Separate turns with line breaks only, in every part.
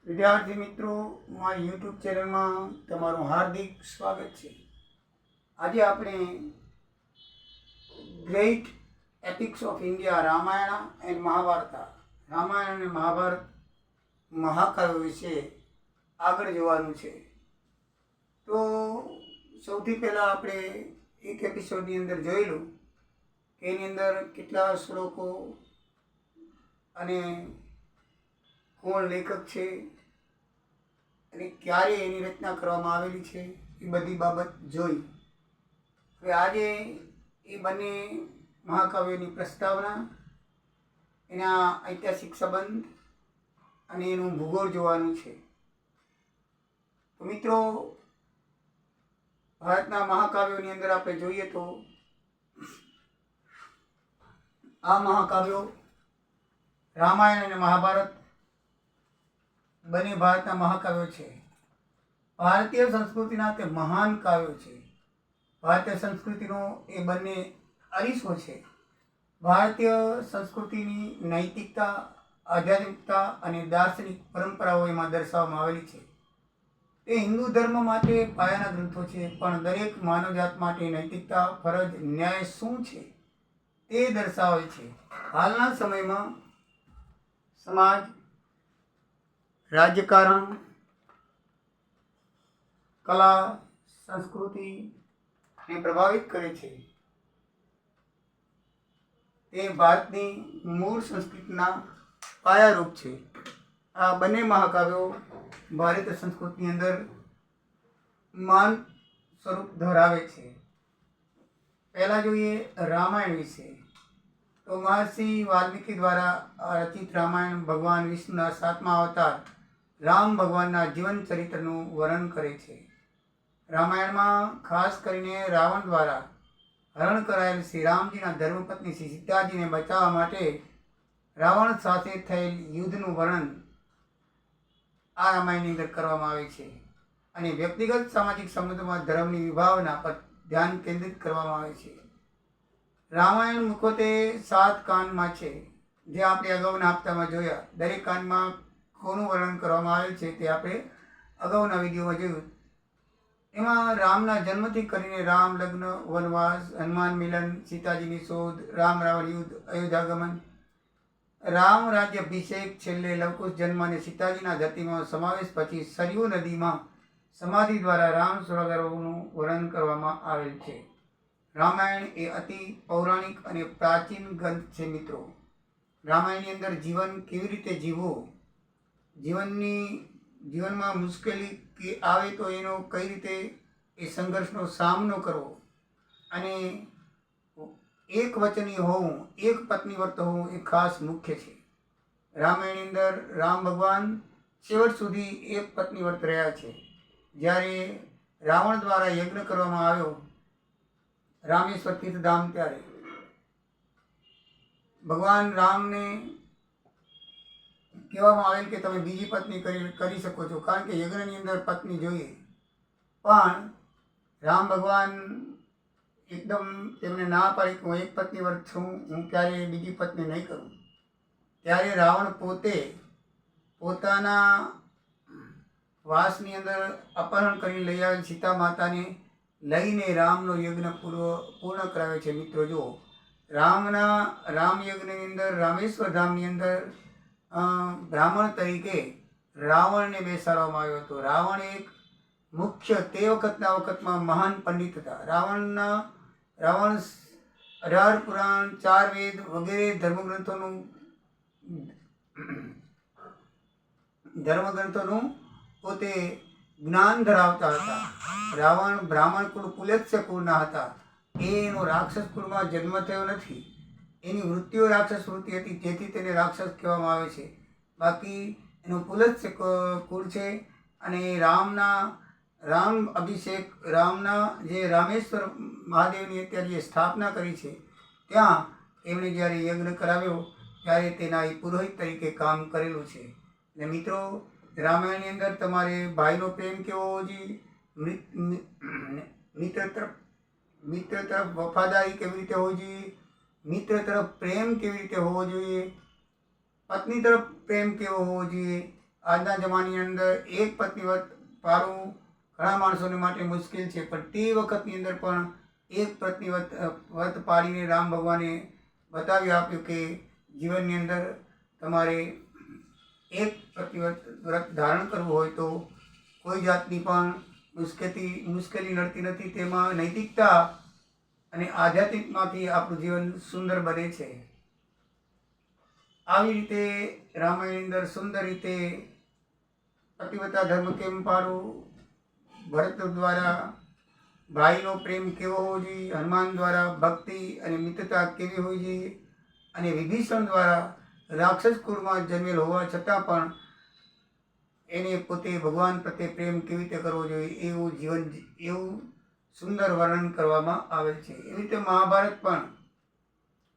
વિદ્યાર્થી મિત્રો, મારી યુટ્યુબ ચેનલમાં તમારું હાર્દિક સ્વાગત છે. આજે આપણે great epics of India Ramayana and Mahabharata Ramayana અને મહાભારત મહાકાવ્યો વિશે આગળ જોવાનું છે. તો સૌથી પહેલાં આપણે એક એપિસોડની અંદર જોયેલું કે એની અંદર કેટલા શ્લોકો અને કોણ લેખક છે અને ક્યારે એની રચના કરવામાં આવેલી છે એ બધી બાબત જોઈ. હવે આજે એ બંને મહાકાવ્યોની પ્રસ્તાવના, એના ઐતિહાસિક સંબંધ અને એનું ભૂગોળ જોવાનું છે. તો મિત્રો, ભારતના મહાકાવ્યોની અંદર આપણે જોઈએ તો આ મહાકાવ્યો રામાયણ અને મહાભારત બંને ભારતના મહાકાવ્યો છે. ભારતીય સંસ્કૃતિના તે મહાન કાવ્યો છે. ભારતીય સંસ્કૃતિનો એ બંને અરીસો છે. ભારતીય સંસ્કૃતિની નૈતિકતા, આધ્યાત્મિકતા અને દાર્શનિક પરંપરાઓ એમાં દર્શાવવામાં આવેલી છે. તે હિન્દુ ધર્મ માટે પાયાના ગ્રંથો છે, પણ દરેક માનવજાત માટે નૈતિકતા, ફરજ, ન્યાય શું છે તે દર્શાવે છે. હાલના સમયમાં સમાજ, રાજકારણ, કલા, સંસ્કૃતિને પ્રભાવિત કરે છે. તે ભારતની મૂળ સંસ્કૃતિના પાયારૂપ છે. આ બંને મહાકાવ્યો ભારતીય સંસ્કૃતિની અંદર માન સ્વરૂપ ધરાવે છે. પહેલાં જોઈએ રામાયણ વિશે. તો મહર્ષિ વાલ્મીકી દ્વારા રચિત રામાયણ ભગવાન વિષ્ણુના 7મા અવતાર રામ ભગવાનના જીવન ચરિત્રનું વર્ણન કરે છે. રામાયણમાં ખાસ કરીને રાવણ દ્વારા હરણ કરાયેલ શ્રી રામજીના ધર્મપત્ની શ્રી સીતાજીને બચાવવા માટે રાવણ સાથે થયેલ યુદ્ધનું વર્ણન આ રામાયણની અંદર કરવામાં આવે છે. અને વ્યક્તિગત સામાજિક સંબંધોમાં ધર્મની વિભાવના પર ધ્યાન કેન્દ્રિત કરવામાં આવે છે. રામાયણ મુખ્યત્વે 7 કાંડમાં છે, જે આપણે અગાઉના હપ્તામાં જોયા. દરેક કાંડમાં કોનું વર્ણન કરવામાં આવેલ છે તે આપણે અગાઉના વિડીયોમાં જોયું. એમાં રામના જન્મથી કરીને રામ લગ્ન, વનવાસ, હનુમાન મિલન, સીતાજીની શોધ, રામ રાવણ યુદ્ધ, અયોધ્યાગમન, રામ રાજ્યાભિષેક, છેલ્લે લવકુશ જન્મ અને સીતાજીના ધરતીમાં સમાવેશ પછી સરયુ નદીમાં સમાધિ દ્વારા રામ સ્વર્ગનું વર્ણન કરવામાં આવેલ છે. રામાયણ એ અતિ પૌરાણિક અને પ્રાચીન ગ્રંથ છે. મિત્રો, રામાયણની અંદર જીવન કેવી રીતે જીવવું, જીવનમાં મુશ્કેલી આવે તો એનો કઈ રીતે એ સંઘર્ષનો સામનો કરવો, અને એક વચની હોવું, એક પત્નીવ્રત હોવું એ ખાસ મુખ્ય છે. રામાયણની અંદર રામ ભગવાન છેવટ સુધી એક પત્નીવ્રત રહ્યા છે. જ્યારે રાવણ દ્વારા યજ્ઞ કરવામાં આવ્યો રામેશ્વર તીર્થધામ, ત્યારે ભગવાન રામને કહેવામાં આવેલ કે તમે બીજી પત્ની કરી શકો છો, કારણ કે યજ્ઞની અંદર પત્ની જોઈએ. પણ રામ ભગવાન એકદમ તેમને ના પાડી કે હું એક પત્ની વ્રત છું, હું ક્યારેય બીજી પત્ની નહીં કરું. ત્યારે રાવણ પોતે પોતાના વાસની અંદર અપહરણ કરી લઈ આવેલ સીતા માતાને લઈને રામનો યજ્ઞ પૂર્ણ કરાવે છે. મિત્રો, જુઓ, રામ યજ્ઞની અંદર રામેશ્વર ધામની અંદર બ્રાહ્મણ તરીકે રાવણને બેસાડવામાં આવ્યો હતો. રાવણ એક મુખ્ય તે વખતમાં મહાન પંડિત હતા. રાવણ 18 પુરાણ, 4 વેદ વગેરે ધર્મગ્રંથોનું પોતે જ્ઞાન ધરાવતા હતા. રાવણ બ્રાહ્મણ કુળ, પુલત્સ્ય કુળના હતા. એનો રાક્ષસ કુળમાં જન્મ થયો નથી. એની વૃત્તિઓ રાક્ષસ વૃત્તિ હતી, જેથી તેને રાક્ષસ કહેવામાં આવે છે. બાકી એનું પુલત્સ્ય કુળ છે. અને રામના જે રામેશ્વર મહાદેવની અત્યારે જે સ્થાપના કરી છે, ત્યાં એમણે જ્યારે યજ્ઞ કરાવ્યો ત્યારે તેના એ પુરોહિત તરીકે કામ કરેલું છે. અને મિત્રો, રામાયણની અંદર તમારે ભાઈનો પ્રેમ કેવો હોવો જોઈએ, મિત્ર તરફ વફાદારી કેવી રીતે હોવી જોઈએ, મિત્ર તરફ પ્રેમ કેવી રીતે હોવો જોઈએ, પત્ની તરફ પ્રેમ કેવો હોવો જોઈએ, આજના જમાનાની અંદર એક પત્ની વ્રત પાળવું ઘણા માણસોને માટે મુશ્કેલ છે, પણ તે વખતની અંદર પણ એક પત્ની વ્રત પાળીને રામ ભગવાને બતાવી આપ્યું કે જીવનની અંદર તમારે એક પત્ની વ્રત ધારણ કરવું હોય તો કોઈ જાતની પણ મુશ્કેલી નડતી નથી. તેમાં નૈતિકતા અને આધ્યાત્મિકમાંથી આપણું જીવન સુંદર બને છે. આવી રીતે રામાયણની અંદર સુંદર રીતે પતિવ્રતા ધર્મ કેમ પાળવું, ભરત દ્વારા ભાઈનો પ્રેમ કેવો હોવો જોઈએ, હનુમાન દ્વારા ભક્તિ અને મિત્રતા કેવી હોવી જોઈએ, અને વિભીષણ દ્વારા રાક્ષસ કુળમાં જન્મેલ હોવા છતાં પણ એને પોતે ભગવાન પ્રત્યે પ્રેમ કેવી રીતે કરવો જોઈએ એવું સુંદર વર્ણન કરવામાં આવેલ છે. એવી રીતે મહાભારત પણ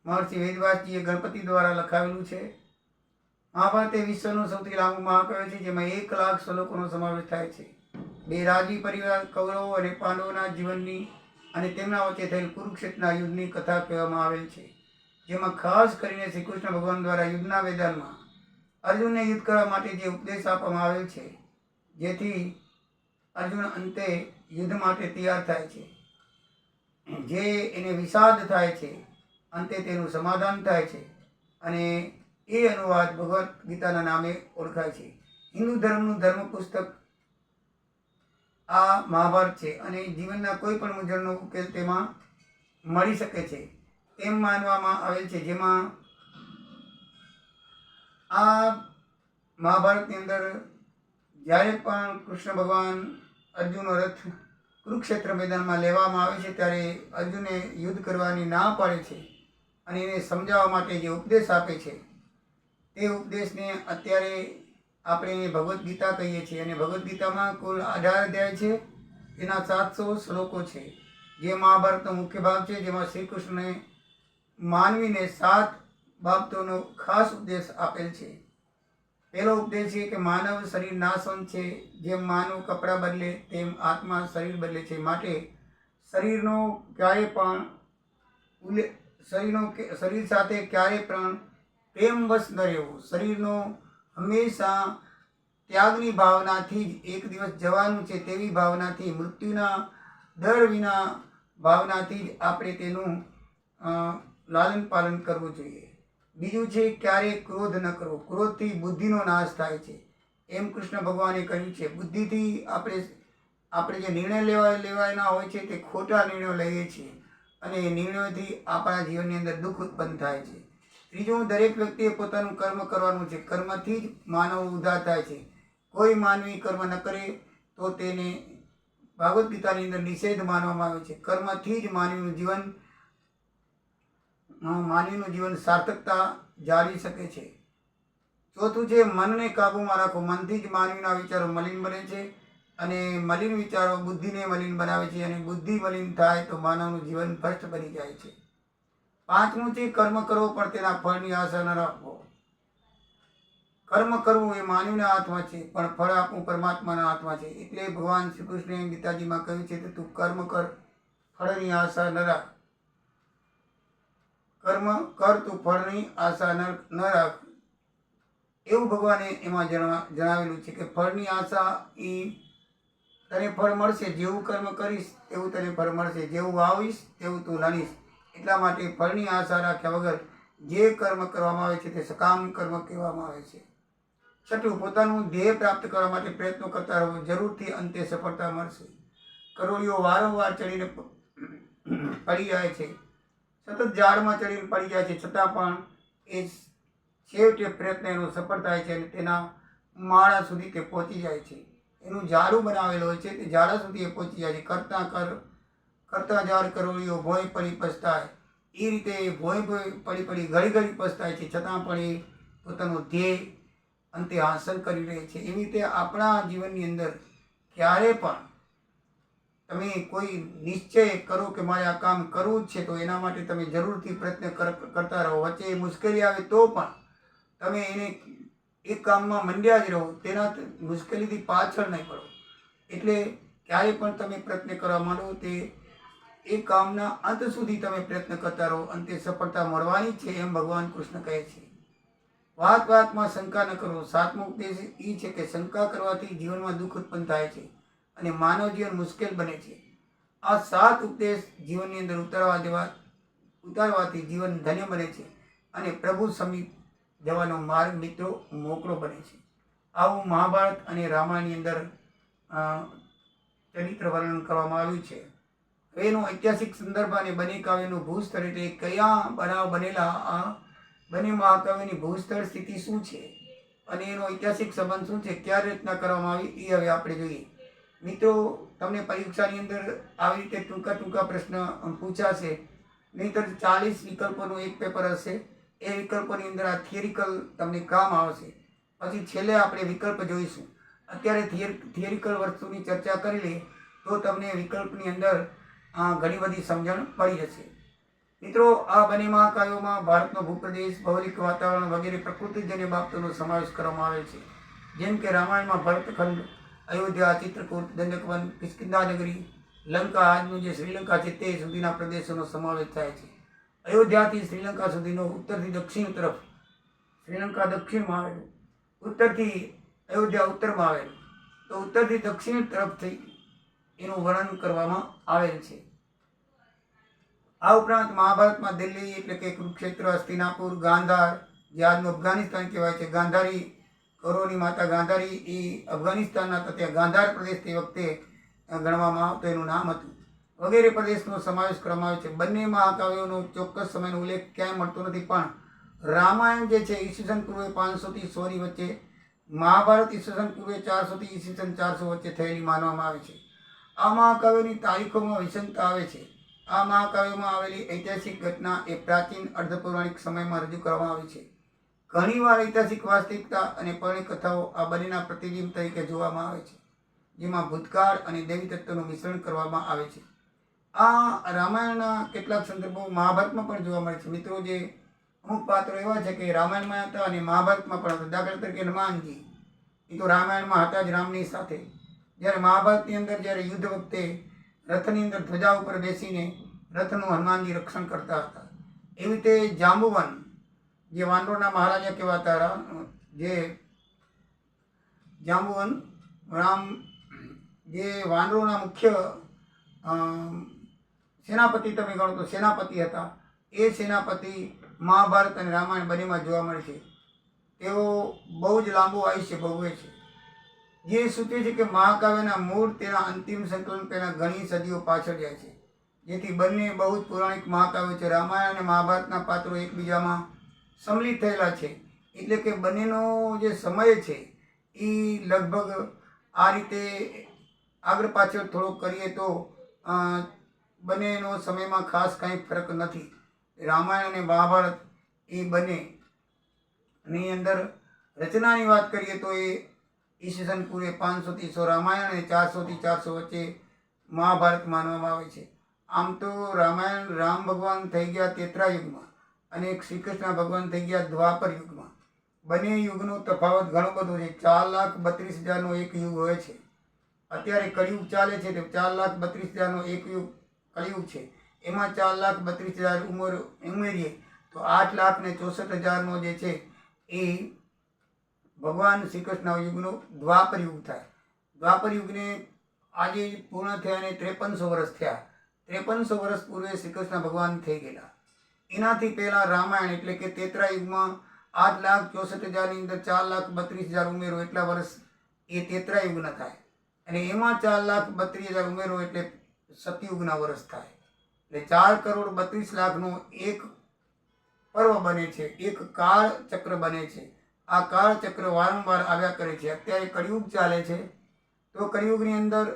મહર્ષિ વેદવ્યાસજીએ ગણપતિ દ્વારા લખાવેલું છે. મહાભારત એ વિશ્વનું સૌથી લાંબુ મહાકાવ્ય છે, જેમાં 1 લાખ શ્લોકોનો સમાવેશ થાય છે. 2 રાજવી પરિવાર કૌરવો અને પાંડવોના જીવનની અને તેમના વચ્ચે થયેલ કુરુક્ષેત્રના યુદ્ધની કથા કહેવામાં આવેલ છે, જેમાં ખાસ કરીને શ્રી કૃષ્ણ ભગવાન દ્વારા યુદ્ધના મેદાનમાં અર્જુનને યુદ્ધ કરવા માટે જે ઉપદેશ આપવામાં આવેલ છે, જેથી અર્જુન અંતે યુદ્ધ માટે તૈયાર થાય છે, જે એને વિષાદ થાય છે, અંતે તેનું સમાધાન થાય છે, અને એ અનુવાદ ભગવદ્ ગીતાના નામે ઓળખાય છે. હિન્દુ ધર્મનું ધર્મ પુસ્તક આ મહાભારત છે, અને જીવનના કોઈ પણ મૂંઝવણનો ઉકેલ તેમાં મળી શકે છે એમ માનવામાં આવેલ છે. જેમાં આ મહાભારતની અંદર જ્યારે પણ કૃષ્ણ ભગવાન અર્જુનનો રથ કુરુક્ષેત્ર મેદાનમાં લેવામાં આવે છે, ત્યારે અર્જુને યુદ્ધ કરવાની ના પાડે છે, અને એને સમજાવવા માટે જે ઉપદેશ આપે છે તે ઉપદેશને અત્યારે આપણે ભગવદ્ ગીતા કહીએ છીએ. અને ભગવદ્ ગીતામાં કુલ 18 અધ્યાય છે, એના 700 શ્લોકો છે, જે મહાભારતનો મુખ્ય ભાગ છે, જેમાં શ્રી કૃષ્ણને માનવીને 7 બાબતોનો ખાસ ઉપદેશ આપેલ છે. પહેલો ઉપદેશ છે કે માનવ શરીર નાશવંત છે, જેમ માનવ કપડાં બદલે તેમ આત્મા શરીર બદલે છે, માટે શરીરનો ક્યારે પણ શરીર સાથે ક્યારે પણ પ્રેમવશ ન રહેવું. શરીરનો હંમેશા ત્યાગની ભાવનાથી જ એક દિવસ જવાનું છે તેવી ભાવનાથી, મૃત્યુના ડર વિના ભાવનાથી જ આપણે તેનું લાલન પાલન કરવું જોઈએ. બીજું છે ક્યારેય ક્રોધ ન કરવો. ક્રોધથી બુદ્ધિનો નાશ થાય છે, એમ કૃષ્ણ ભગવાને કહ્યું છે. બુદ્ધિથી આપણે જે નિર્ણય લેવાના હોય છે તે ખોટા નિર્ણયો લઈએ છીએ, અને એ નિર્ણયોથી આપણા જીવનની અંદર દુઃખ ઉત્પન્ન થાય છે. ત્રીજું, દરેક વ્યક્તિએ પોતાનું કર્મ કરવાનું છે. કર્મથી જ માનવ ઉદ્ધાર થાય છે. કોઈ માનવી કર્મ ન કરે તો તેને ભાગવદ્ ગીતાની અંદર નિષેધ માનવામાં આવે છે. કર્મથી જ માનવીનું જીવન સાર્થકતા જાળવી શકે છે. ચોથું છે મનને કાબૂમાં રાખો. મનથી જ માનવીના વિચારો મલિન બને છે, અને મલિન વિચારો બુદ્ધિને મલિન બનાવે છે, અને બુદ્ધિ મલિન થાય તો માનવનું જીવન ભ્રષ્ટ બની જાય છે. પાંચમું છે કર્મ કરવો પણ તેના ફળની આશા ન રાખવો. કર્મ કરવું એ માનવીના હાથમાં છે, પણ ફળ આપવું પરમાત્માના હાથમાં છે. એટલે ભગવાન શ્રી કૃષ્ણે ગીતાજીમાં કહ્યું છે કે તું કર્મ કર, ફળની આશા ન રાખ. કર્મ કર, તું ફળની આશા ન રાખ, એવું ભગવાને એમાં જણાવેલું છે કે ફળની આશા એ તને ફળ મળશે. જેવું કર્મ કરીશ એવું તને ફળ મળશે, જેવું વાવીશ તેવું તું લણીશ. એટલા માટે ફળની આશા રાખ્યા વગર જે કર્મ કરવામાં આવે છે તે સકામ કર્મ કહેવામાં આવે છે. છઠ્ઠું, પોતાનું ધ્યેય પ્રાપ્ત કરવા માટે પ્રયત્નો કરતા રહો. જરૂરથી અંતે સફળતા મળશે. કરોળીઓ વારંવાર ચડીને પડી જાય છે, સતત ઝાડમાં ચડીને પડી જાય છે, છતાં પણ એ છેવટે પ્રયત્ન એનો સફળ થાય છે, અને તેના માળા સુધી તે પહોંચી જાય છે. એનું ઝાડું બનાવેલું હોય છે, તે ઝાડા સુધી એ પહોંચી જાય છે. કરતા ઝાડ કરોળીઓ ભોંય પડી પછતાય. એ રીતે ભોંય પડી ઘડી પછતાય છે, છતાં પણ એ પોતાનું ધ્યેય અંતે હાંસલ કરી રહે છે. એવી રીતે આપણા જીવનની અંદર ક્યારે પણ તમે કોઈ નિશ્ચય કરો કે મારે આ કામ કરવું જ છે, તો એના માટે તમે જરૂરથી પ્રયત્ન કરતા રહો. વચ્ચે મુશ્કેલી આવે તો પણ તમે એને એક કામમાં મંડ્યા જ રહો, તેના મુશ્કેલીથી પાછળ નહીં પડો. એટલે ક્યારે પણ તમે પ્રયત્ન કરવા માંડો તે એ કામના અંત સુધી તમે પ્રયત્ન કરતા રહો, અંતે સફળતા મળવાની જ છે, એમ ભગવાન કૃષ્ણ કહે છે. વાત વાતમાં શંકા ન કરો. સાતમો ઉપદેશ એ છે કે શંકા કરવાથી જીવનમાં દુઃખ ઉત્પન્ન થાય છે અને માનવ જીવન મુશ્કેલ બને છે. આ 7 ઉપદેશ જીવનની અંદર ઉતારવાથી જીવન ધન્ય બને છે અને પ્રભુ સમીપ જવાનો માર્ગ મિત્રો મોકળો બને છે. આવું મહાભારત અને રામાયણની અંદર ચરિત્ર વર્ણન કરવામાં આવ્યું છે. એનો ઐતિહાસિક સંદર્ભ અને બને કાવ્યનું ભૂસ્તર એટલે કયા બનાવ બનેલા, આ બંને મહાકાવ્યની ભૂસ્તર સ્થિતિ શું છે અને એનો ઐતિહાસિક સંબંધ શું છે, ક્યારે રચના કરવામાં આવી, એ હવે આપણે જોઈએ. મિત્રો, તમને પરીક્ષાની અંદર આવી રીતે ટૂંકા પ્રશ્ન પૂછાશે. નહીંતર 40 વિકલ્પોનું એક પેપર હશે. એ વિકલ્પોની અંદર આ થિયરિકલ તમને કામ આવશે. પછી છેલ્લે આપણે વિકલ્પ જોઈશું. અત્યારે થિયરિકલ વસ્તુની ચર્ચા કરી લઈએ તો તમને વિકલ્પની અંદર ઘણી બધી સમજણ પડી જશે. મિત્રો, આ બંને મહાકાવ્યોમાં ભારતનો ભૂપ્રદેશ, ભૌગોલિક વાતાવરણ વગેરે પ્રકૃતિજન્ય બાબતોનો સમાવેશ કરવામાં આવે છે. જેમ કે રામાયણમાં ભરતખંડ, અયોધ્યા, ચિત્રકૂટ, દંડકવન, કિષ્કિંધા નગરી, લંકા, આજનું જે શ્રીલંકા છે તે સુધીના પ્રદેશોનો સમાવેશ થાય છે. અયોધ્યાથી શ્રીલંકા સુધીનો ઉત્તરથી દક્ષિણ તરફ શ્રીલંકા દક્ષિણમાં આવેલું, ઉત્તરથી અયોધ્યા ઉત્તરમાં આવેલું, તો ઉત્તરથી દક્ષિણ તરફથી એનું વર્ણન કરવામાં આવેલ છે. આ ઉપરાંત મહાભારતમાં દિલ્હી એટલે કે કુરુક્ષેત્ર, હસ્તિનાપુર, ગાંધાર જે આજનું અફઘાનિસ્તાન કહેવાય છે, ગાંધારી, કૌરવોની માતા ગાંધારી એ અફઘાનિસ્તાનના હતા, ત્યાં ગાંધાર પ્રદેશ તે વખતે ગણવામાં આવતો, એનું નામ હતું, વગેરે પ્રદેશનો સમાવેશ કરવામાં આવે છે. બંને મહાકાવ્યોનો ચોક્કસ સમયનો ઉલ્લેખ ક્યાંય મળતો નથી, પણ રામાયણ જે છે ઈસવીસન પૂર્વે 500 થી 100 ની વચ્ચે, મહાભારત ઈસવીસન પૂર્વે 400 થી ઈસવીસન 400 વચ્ચે થયેલી માનવામાં આવે છે. આ મહાકાવ્યોની તારીખોમાં વિષમતા આવે છે. આ મહાકાવ્યોમાં આવેલી ઐતિહાસિક ઘટના એ પ્રાચીન અર્ધપૌરાણિક સમયમાં રજૂ કરવામાં આવી છે. ઘણીવાર ઐતિહાસિક વાસ્તવિકતા અને પૌરાણિક કથાઓ આ બંનેના પ્રતિબિંબ તરીકે જોવામાં આવે છે, જેમાં ભૂતકાળ અને દૈવી તત્વનું મિશ્રણ કરવામાં આવે છે. આ રામાયણના કેટલાક સંદર્ભો મહાભારતમાં પણ જોવા મળે છે. મિત્રો, જે અમુક પાત્રો એવા છે કે રામાયણમાં હતા અને મહાભારતમાં પણ હતા. દાખલા તરીકે હનુમાનજી, એ તો રામાયણમાં હતા જ રામની સાથે, જ્યારે મહાભારતની અંદર જ્યારે યુદ્ધ વખતે રથની અંદર ધ્વજા ઉપર બેસીને રથનું હનુમાનજી રક્ષણ કરતા હતા. એવી રીતે જાંબુવન જે વાનરોના મહારાજા કહેવાતા, જે જાંબુવન રામ જે વાનરોના મુખ્ય સેનાપતિ તમે ગણો તો સેનાપતિ હતા, એ સેનાપતિ મહાભારત અને રામાયણ બંનેમાં જોવા મળે છે. તેઓ બહુ જ લાંબુ આયુષ્ય ભોગવે છે, જે સૂચવે છે કે મહાકાવ્યના મૂળ તેના અંતિમ સંકલન પહેલાં ઘણી સદીઓ પાછળ જાય છે. જેથી બંને બહુ જ પૌરાણિક મહાકાવ્યો છે. રામાયણ અને મહાભારતના પાત્રો એકબીજામાં સંમિલિત થયેલા છે, એટલે કે બંનેનો જે સમય છે એ લગભગ આ રીતે આગળ પાછળ થોડોક કરીએ તો બંનેનો સમયમાં ખાસ કંઈ ફરક નથી. રામાયણ અને મહાભારત એ બંનેની અંદર રચનાની વાત કરીએ તો એ ઈસવીસન પૂર્વે 500 થી 100 રામાયણ અને 400 થી 400 વચ્ચે મહાભારત માનવામાં આવે છે. આમ તો રામાયણ રામ ભગવાન થઈ ગયા ત્રેતા યુગમાં અને શ્રી કૃષ્ણ ભગવાન થઈ ગયા દ્વાપર યુગમાં. બંને યુગનો તફાવત ઘણો બધો છે. 4,32,000નો એક યુગ હોય છે. અત્યારે કળિયુગ ચાલે છે તો 4,32,000નો એક યુગ કળિયુગ છે. એમાં 4,32,000 ઉમેરીએ તો 8,64,000નો જે છે એ ભગવાન શ્રી કૃષ્ણ યુગનો દ્વાપર યુગ થાય. દ્વાપર યુગને આજે પૂર્ણ થયાને 5300 વર્ષ થયા. 5300 વર્ષ પૂર્વે શ્રી કૃષ્ણ ભગવાન થઈ ગયેલા. એનાથી પહેલાં રામાયણ એટલે કે ત્રેતા યુગમાં 8,64,000ની અંદર 4,32,000 ઉમેરો એટલા વર્ષ એ ત્રેતા યુગના થાય, અને એમાં 4,32,000 ઉમેરો એટલે સતયુગના વર્ષ થાય. એટલે 4,32,00,000નો એક પર્વ બને છે, એક કાળ ચક્ર બને છે. આ કાળ ચક્ર વારંવાર આવ્યા કરે છે. અત્યારે કળિયુગ ચાલે છે તો કળિયુગની અંદર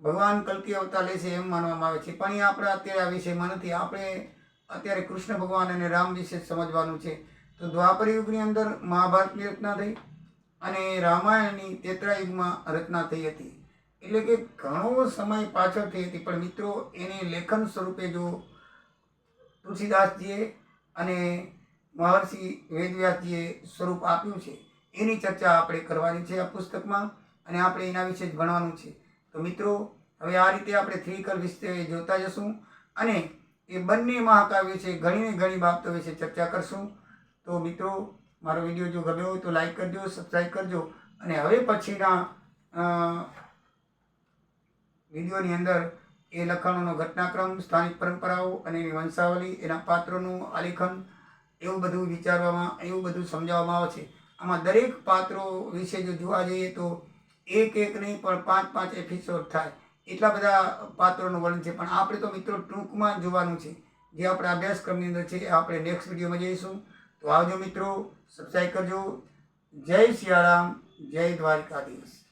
ભગવાન કલ્કી અવતાર લેશે એમ માનવામાં આવે છે, પણ એ આપણે અત્યારે આ વિષયમાં નથી. આપણે અત્યારે કૃષ્ણ ભગવાન અને રામ વિશે સમજવાનું છે. તો દ્વાપર યુગની અંદર મહાભારતની રચના થઈ અને રામાયણની ત્રેતા યુગમાં રચના થઈ હતી. એટલે કે ઘણો સમય પાછળ થઈ હતી, પણ મિત્રો એને લેખન સ્વરૂપે જો તુલસીદાસજીએ અને મહર્ષિ વેદવ્યાસજીએ સ્વરૂપ આપ્યું છે, એની ચર્ચા આપણે કરવાની છે આ પુસ્તકમાં, અને આપણે એના વિશે જ ભણવાનું છે. તો મિત્રો, હવે આ રીતે આપણે થિયરિકલ વિશે જોતા જશું અને એ બંને મહાકાવ્ય છે ઘણી બાબતો વિશે ચર્ચા કરશું. તો મિત્રો, મારો વિડીયો જો ગમ્યો હોય તો લાઈક કરજો, સબસ્ક્રાઈબ કરજો. અને હવે પછીના વિડીયોની અંદર એ લખાણોનો ઘટનાક્રમ, સ્થાનિક પરંપરાઓ અને એની વંશાવલી, એના પાત્રોનું આલેખન, એવું બધું વિચારવામાં, એવું બધું સમજાવવામાં આવે છે. આમાં દરેક પાત્રો વિશે જો જોવા જઈએ તો એક નહીં પણ 5 એપિસોડ થાય એટલા બધા પાત્રોનું વર્ણન છે. પણ આપણે તો મિત્રો ટૂંકમાં જોવાનું છે. જે આપણા અભ્યાસક્રમની અંદર છે એ આપણે નેક્સ્ટ વિડીયોમાં જઈશું. તો આવજો મિત્રો, સબસ્ક્રાઈબ કરજો. જય સિયારામ, જય દ્વારકાધીશ.